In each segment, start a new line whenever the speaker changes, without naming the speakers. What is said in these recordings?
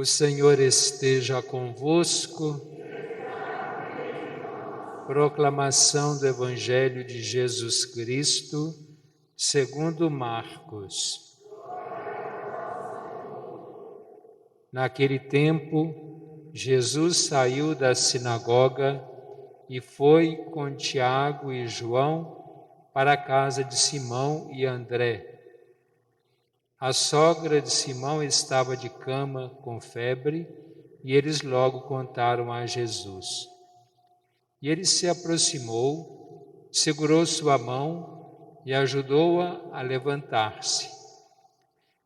O Senhor esteja convosco. Proclamação do Evangelho de Jesus Cristo, segundo Marcos. Naquele tempo, Jesus saiu da sinagoga e foi com Tiago e João para a casa de Simão e André. A sogra de Simão estava de cama com febre e eles logo contaram a Jesus. E ele se aproximou, segurou sua mão e ajudou-a a levantar-se.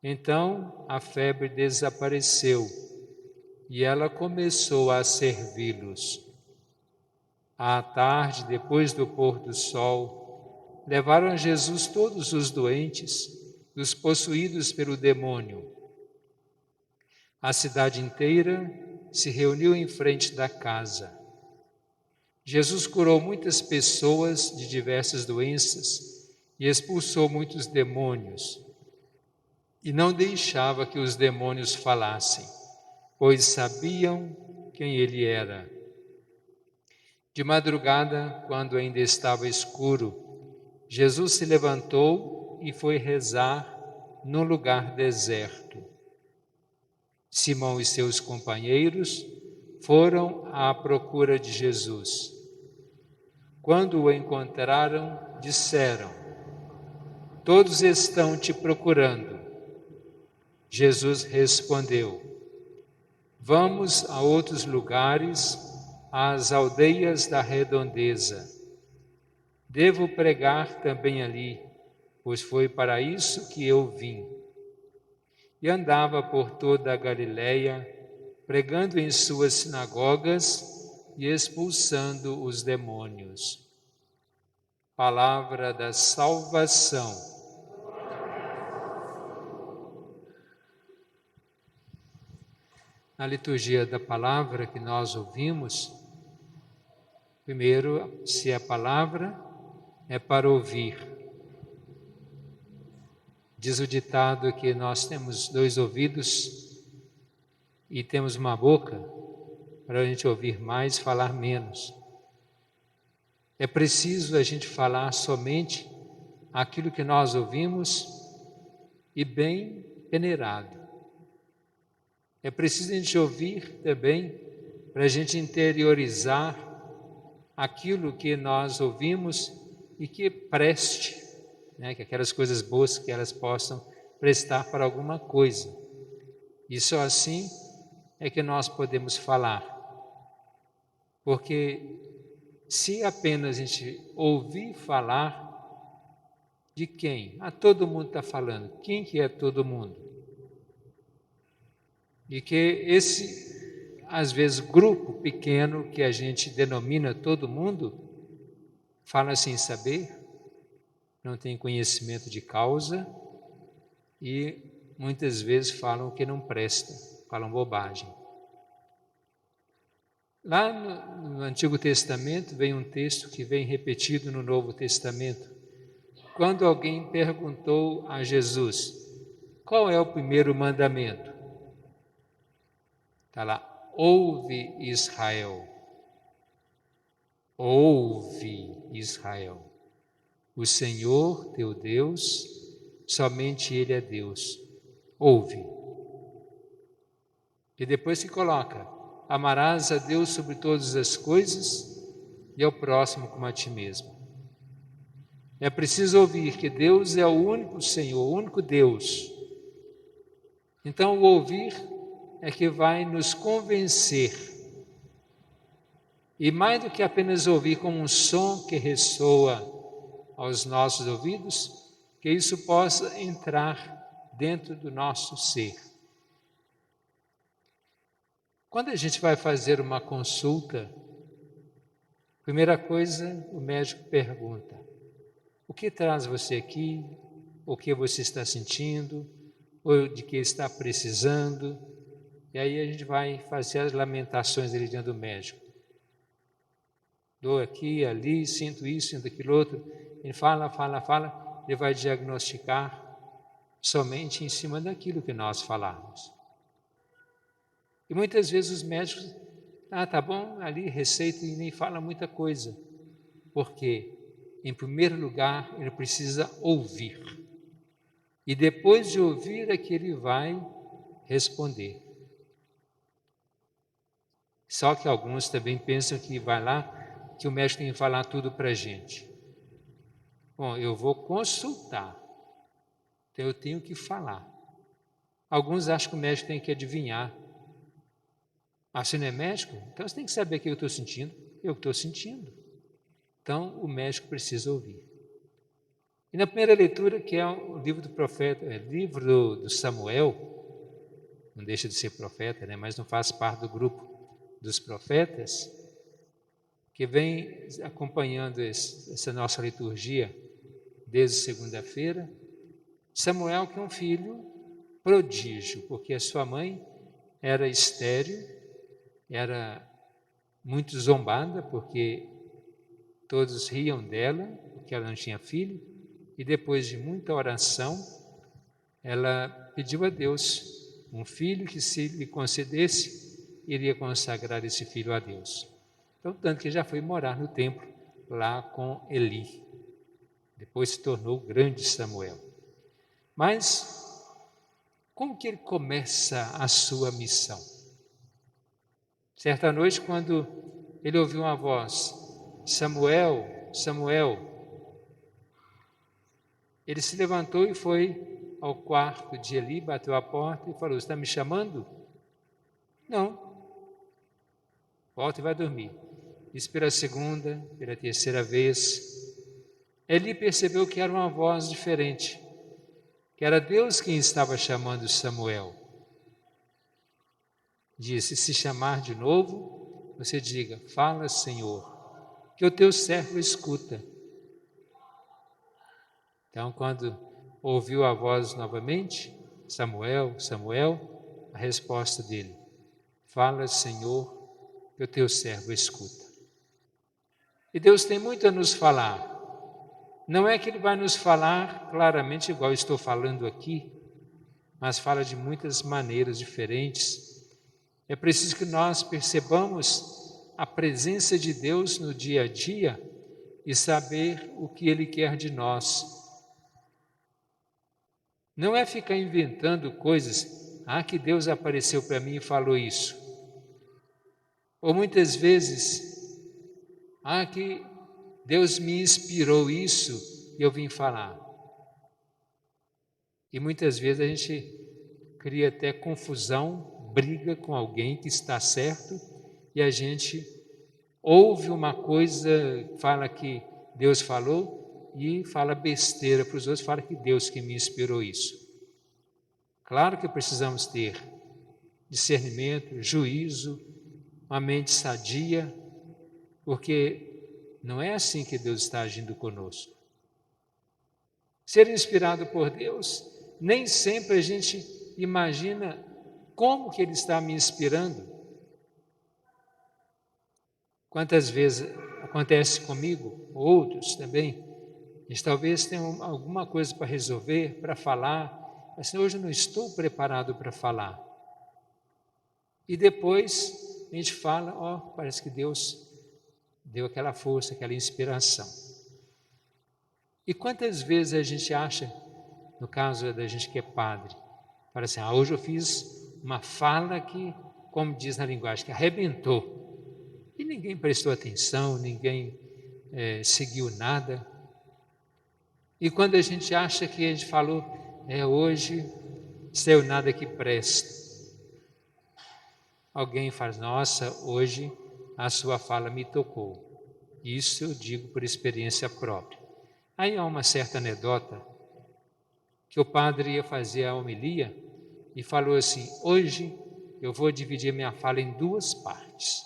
Então a febre desapareceu e ela começou a servi-los. À tarde, depois do pôr do sol, levaram a Jesus todos os doentes, os possuídos pelo demônio. A cidade inteira se reuniu em frente da casa. Jesus curou muitas pessoas de diversas doenças e expulsou muitos demônios. E não deixava que os demônios falassem, pois sabiam quem ele era. De madrugada, quando ainda estava escuro, Jesus se levantou e foi rezar num lugar deserto. Simão e seus companheiros foram à procura de Jesus. Quando o encontraram, disseram: "Todos estão te procurando." Jesus respondeu: "Vamos a outros lugares, às aldeias da redondeza. Devo pregar também ali, pois foi para isso que eu vim." E andava por toda a Galiléia, pregando em suas sinagogas e expulsando os demônios. Palavra da salvação. Na liturgia da palavra que nós ouvimos, primeiro, se a palavra é para ouvir. Diz o ditado que nós temos 2 ouvidos e temos uma boca para a gente ouvir mais, falar menos. É preciso a gente falar somente aquilo que nós ouvimos e bem peneirado. É preciso a gente ouvir também para a gente interiorizar aquilo que nós ouvimos e que preste, que aquelas coisas boas que elas possam prestar para alguma coisa. E só assim é que nós podemos falar. Porque se apenas a gente ouvir falar, de quem? Todo mundo está falando. Quem que é todo mundo? E que esse, às vezes, grupo pequeno que a gente denomina todo mundo, fala sem saber, não tem conhecimento de causa e muitas vezes falam que não presta, falam bobagem. Lá no Antigo Testamento vem um texto que vem repetido no Novo Testamento. Quando alguém perguntou a Jesus, qual é o primeiro mandamento? Está lá, ouve Israel. Ouve Israel. O Senhor teu Deus, somente Ele é Deus. Ouve. E depois se coloca, amarás a Deus sobre todas as coisas e ao próximo como a ti mesmo. É preciso ouvir que Deus é o único Senhor, o único Deus. Então o ouvir é que vai nos convencer. E mais do que apenas ouvir como um som que ressoa aos nossos ouvidos, que isso possa entrar dentro do nosso ser. Quando a gente vai fazer uma consulta, primeira coisa, o médico pergunta: o que traz você aqui? O que você está sentindo? Ou de que está precisando? E aí a gente vai fazer as lamentações dele diante do médico. Dou aqui, ali, sinto isso, sinto aquilo outro. Ele fala, ele vai diagnosticar somente em cima daquilo que nós falamos. E muitas vezes os médicos, tá bom, ali receita e nem fala muita coisa. Porque, em primeiro lugar, ele precisa ouvir. E depois de ouvir é que ele vai responder. Só que alguns também pensam que vai lá, que o médico tem que falar tudo para a gente. Bom, eu vou consultar, então eu tenho que falar. Alguns acham que o médico tem que adivinhar. Ah, você não é médico? Então você tem que saber o que eu estou sentindo. Eu estou sentindo. Então o médico precisa ouvir. E na primeira leitura, que é o livro do profeta, livro do Samuel, não deixa de ser profeta, né, mas não faz parte do grupo dos profetas, que vem acompanhando essa nossa liturgia desde segunda-feira. Samuel, que é um filho prodígio, porque a sua mãe era estéril, era muito zombada, porque todos riam dela, porque ela não tinha filho, e depois de muita oração, ela pediu a Deus um filho que, se lhe concedesse, iria consagrar esse filho a Deus. Então, tanto que já foi morar no templo, lá com Eli. Depois se tornou o grande Samuel. Mas, como que ele começa a sua missão? Certa noite, quando ele ouviu uma voz, Samuel, Samuel, ele se levantou e foi ao quarto de Eli, bateu a porta e falou, está me chamando? Não. Volta e vai dormir. Isso pela segunda, pela terceira vez. Eli percebeu que era uma voz diferente, que era Deus quem estava chamando Samuel. Disse, se chamar de novo, você diga, fala, Senhor, que o teu servo escuta. Então, quando ouviu a voz novamente, Samuel, Samuel, a resposta dele, fala, Senhor, que o teu servo escuta. E Deus tem muito a nos falar. Não é que Ele vai nos falar claramente igual eu estou falando aqui, mas fala de muitas maneiras diferentes. É preciso que nós percebamos a presença de Deus no dia a dia e saber o que Ele quer de nós. Não é ficar inventando coisas, que Deus apareceu para mim e falou isso. Ou muitas vezes, que Deus me inspirou isso e eu vim falar. E muitas vezes a gente cria até confusão, briga com alguém que está certo e a gente ouve uma coisa, fala que Deus falou e fala besteira para os outros, fala que Deus que me inspirou isso. Claro que precisamos ter discernimento, juízo, uma mente sadia, porque não é assim que Deus está agindo conosco. Ser inspirado por Deus, nem sempre a gente imagina como que Ele está me inspirando. Quantas vezes acontece comigo, outros também, a gente talvez tenha alguma coisa para resolver, para falar, mas assim, hoje eu não estou preparado para falar. E depois a gente fala, parece que Deus deu aquela força, aquela inspiração. E quantas vezes a gente acha, no caso da gente que é padre, fala assim, hoje eu fiz uma fala que, como diz na linguagem, que arrebentou. E ninguém prestou atenção, ninguém seguiu nada. E quando a gente acha que a gente falou, hoje saiu nada que presta. Alguém fala, nossa, hoje a sua fala me tocou. Isso eu digo por experiência própria. Aí há uma certa anedota que o padre ia fazer a homilia e falou assim, hoje eu vou dividir minha fala em duas partes.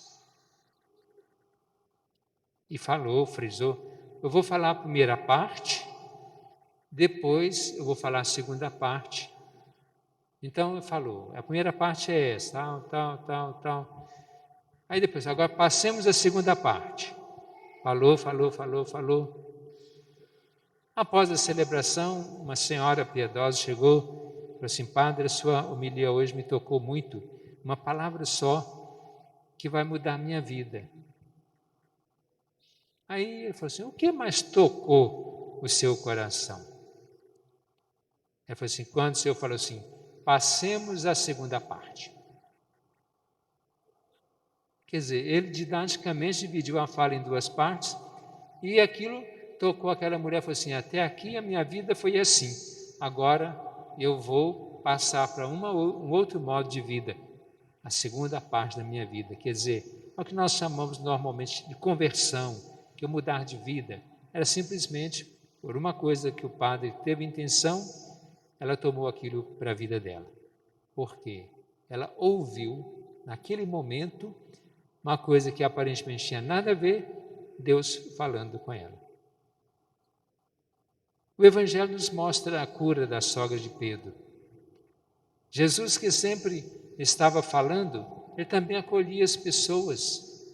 E falou, frisou, eu vou falar a primeira parte, depois eu vou falar a segunda parte. Então ele falou, a primeira parte é essa, tal. Aí depois, agora passemos a segunda parte. Falou. Após a celebração, uma senhora piedosa chegou e falou assim, padre, a sua homilia hoje me tocou muito, uma palavra só que vai mudar a minha vida. Aí ele falou assim, o que mais tocou o seu coração? Ele falou assim, quando o Senhor falou assim, passemos à segunda parte. Quer dizer, ele didaticamente dividiu a fala em duas partes e aquilo tocou aquela mulher e falou assim, até aqui a minha vida foi assim, agora eu vou passar para um outro modo de vida, a segunda parte da minha vida. Quer dizer, é o que nós chamamos normalmente de conversão, que é mudar de vida. Era simplesmente por uma coisa que o padre teve intenção, ela tomou aquilo para a vida dela. Por quê? Ela ouviu, naquele momento, uma coisa que aparentemente tinha nada a ver, Deus falando com ela. O Evangelho nos mostra a cura da sogra de Pedro. Jesus, que sempre estava falando, ele também acolhia as pessoas,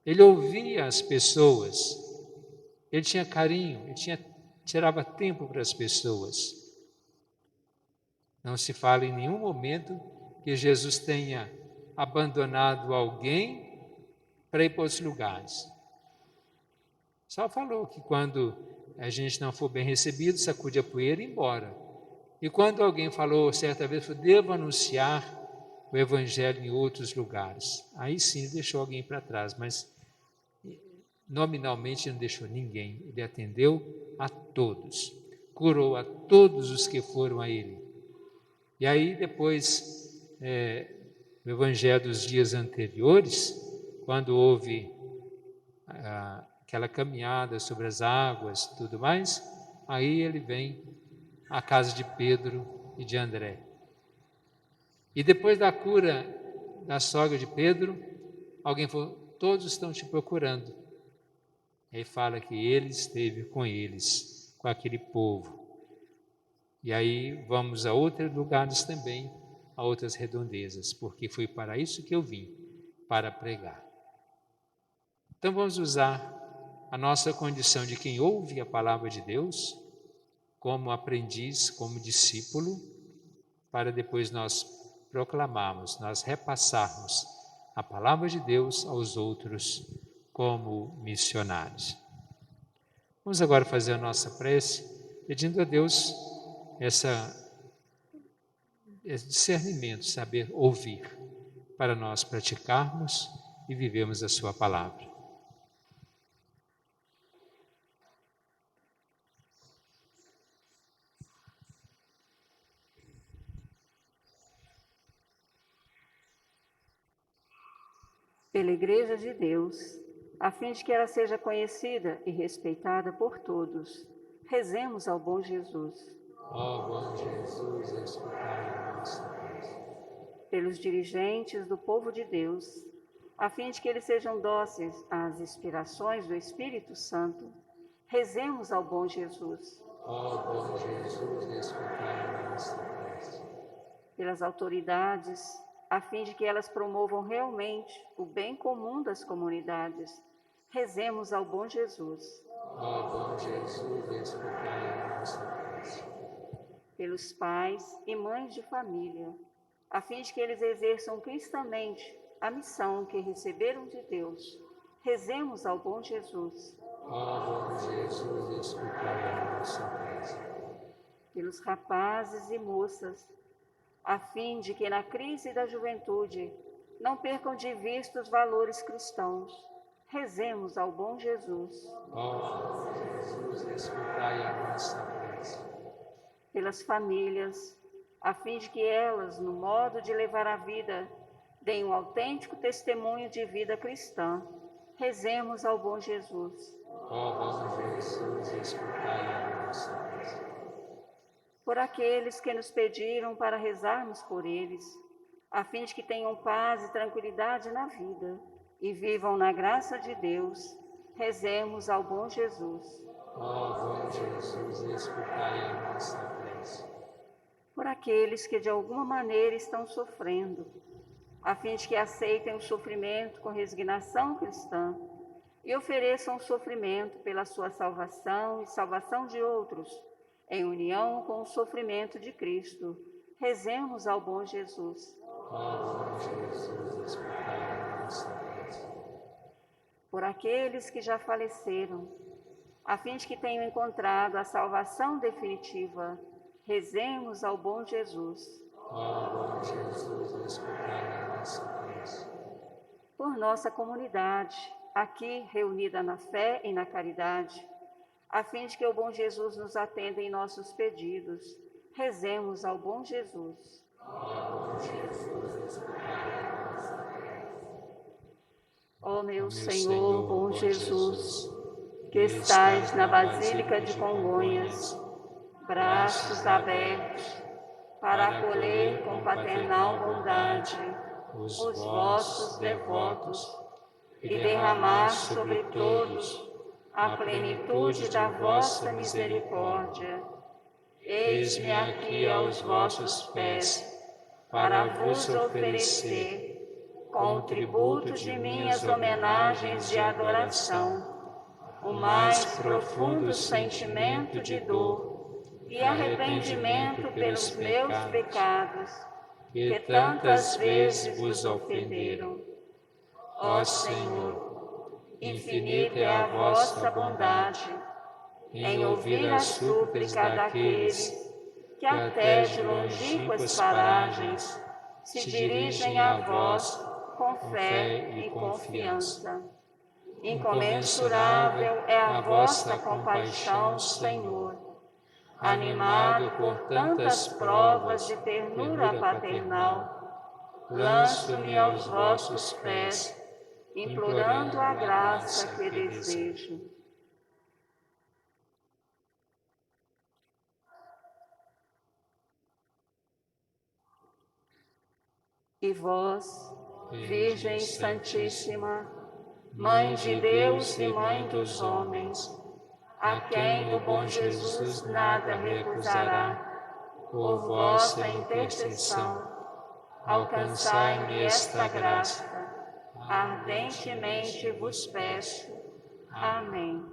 ele ouvia as pessoas, ele tinha carinho, tirava tempo para as pessoas. Não se fala em nenhum momento que Jesus tenha abandonado alguém para ir para outros lugares. Só falou que quando a gente não for bem recebido, sacude a poeira e ir embora. E quando alguém falou certa vez, devo anunciar o Evangelho em outros lugares. Aí sim ele deixou alguém para trás, mas nominalmente não deixou ninguém. Ele atendeu a todos, curou a todos os que foram a ele. E aí depois, no Evangelho dos dias anteriores, quando houve aquela caminhada sobre as águas e tudo mais, aí ele vem à casa de Pedro e de André. E depois da cura da sogra de Pedro, alguém falou, todos estão te procurando. Aí fala que ele esteve com eles, com aquele povo. E aí vamos a outros lugares também, a outras redondezas, porque foi para isso que eu vim, para pregar. Então vamos usar a nossa condição de quem ouve a palavra de Deus, como aprendiz, como discípulo, para depois nós proclamarmos, nós repassarmos a palavra de Deus aos outros como missionários. Vamos agora fazer a nossa prece, pedindo a Deus esse discernimento, saber ouvir, para nós praticarmos e vivermos a sua palavra.
Pela Igreja de Deus, a fim de que ela seja conhecida e respeitada por todos, rezemos ao bom Jesus.
Ó bom Jesus, escutai a nossa prece.
Pelos dirigentes do povo de Deus, a fim de que eles sejam dóceis às inspirações do Espírito Santo, rezemos ao bom Jesus.
Ó bom Jesus, escutai a nossa prece.
Pelas autoridades, a fim de que elas promovam realmente o bem comum das comunidades, rezemos ao bom Jesus.
Ó bom Jesus, escutai a nossa prece.
Pelos pais e mães de família, a fim de que eles exerçam cristamente a missão que receberam de Deus, rezemos ao bom Jesus.
Ó bom Jesus, escutai a nossa prece.
Pelos rapazes e moças, a fim de que na crise da juventude não percam de vista os valores cristãos, rezemos ao bom Jesus.
Ó bom Jesus, escutai a nossa prece.
Pelas famílias, a fim de que elas, no modo de levar a vida, deem um autêntico testemunho de vida cristã, rezemos ao bom Jesus.
Ó bom Jesus, escutai a nossa prece.
Por aqueles que nos pediram para rezarmos por eles, a fim de que tenham paz e tranquilidade na vida e vivam na graça de Deus, rezemos ao bom Jesus.
Ó bom Jesus, escutai a nossa prece.
Por aqueles que de alguma maneira estão sofrendo, a fim de que aceitem o sofrimento com resignação cristã e ofereçam o sofrimento pela sua salvação e salvação de outros, em união com o sofrimento de Cristo. Rezemos ao bom Jesus.
Ó bom Jesus, escutai a nossa prece.
Por aqueles que já faleceram, a fim de que tenham encontrado a salvação definitiva, rezemos ao bom Jesus.
Ó bom Jesus, escutai a nossa prece.
Por nossa comunidade, aqui reunida na fé e na caridade, a fim de que o bom Jesus nos atenda em nossos pedidos, rezemos ao bom Jesus.
Ó bom Jesus, escutai a nossa prece.
Ó meu Senhor, bom Jesus, que estais na Basílica de Congonhas, braços abertos, para acolher com paternal bondade os vossos devotos e derramar sobre todos a plenitude da vossa misericórdia. Eis-me aqui aos vossos pés, para vos oferecer, com o tributo de minhas homenagens de adoração, o mais profundo sentimento de dor e arrependimento pelos meus pecados, que tantas vezes vos ofenderam. Ó Senhor, infinita é a vossa bondade em ouvir a súplica daqueles que até de longínquas paragens se dirigem a vós com fé e confiança. Incomensurável é a vossa compaixão, Senhor. Animado por tantas provas de ternura paternal, lanço-me aos vossos pés, implorando a graça que desejo. E vós, Virgem Santíssima, Mãe de Deus e Mãe dos homens, a quem o bom Jesus nada recusará, por vossa intercessão, alcançai-me esta graça, ardentemente vos peço. Amém.